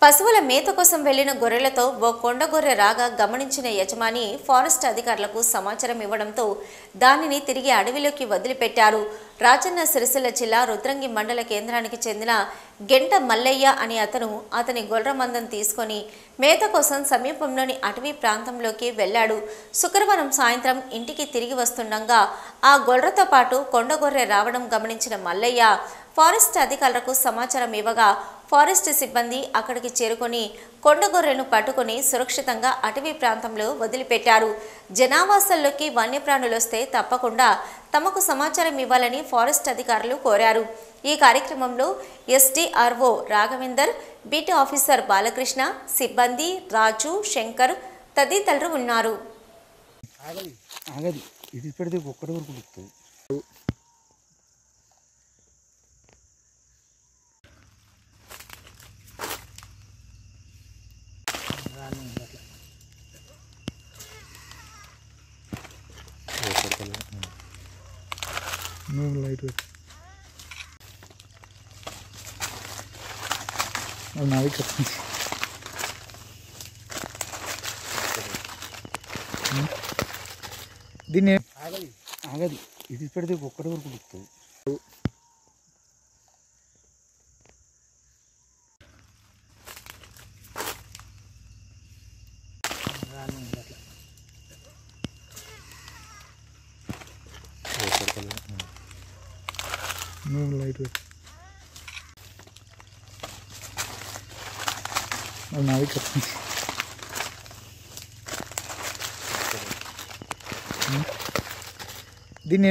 పశువుల మేత కోసం వెళ్లిన గొర్రెలతో ఓ కొండగొర్రె రాగా గమనించిన యజమాని ఫారెస్ట్ అధికారులకు సమాచారం ఇవ్వడంతో దానిని తిరిగి అడవిలోకి వదిలిపెట్టారు. రాజన్న సిరిసిల్ల జిల్లా రుద్రంగి మండల కేంద్రానికి చెందిన గెంట మల్లయ్య అనే అతని గొర్రె మందం తీసుకొని మేత కోసం సమీపంలోని అటవీ ప్రాంతంలోకి వెళ్లాడు. శుక్రవారం సాయంత్రం ఇంటికి తిరిగి వస్తుండగా ఆ గొర్రెతో పాటు కొండగొర్రె రావడం గమనించిన మల్లయ్య ఫారెస్ట్ అధికారులకు సమాచారం ఇవ్వగా ఫారెస్ట్ సిబ్బంది అక్కడికి చేరుకొని కొండగొర్రెను పట్టుకుని సురక్షితంగా అటవీ ప్రాంతంలో వదిలిపెట్టారు. జనావాసాల్లోకి వన్యప్రాణులు వస్తే తప్పకుండా తమకు సమాచారం ఇవ్వాలని ఫారెస్ట్ అధికారులు కోరారు. ఈ కార్యక్రమంలో ఎస్డీఆర్ఓ రాఘవేందర్, బీట్ ఆఫీసర్ బాలకృష్ణ, సిబ్బంది రాజు, శంకర్ తదితరులు ఉన్నారు. లైట్ నాది చెప్తుంది. దీన్ని ఆగది ఇది పెడితే ఒక్కడి వరకు ఉడుకుతుంది. లైట్ నాది చెప్తుంది. దీన్ని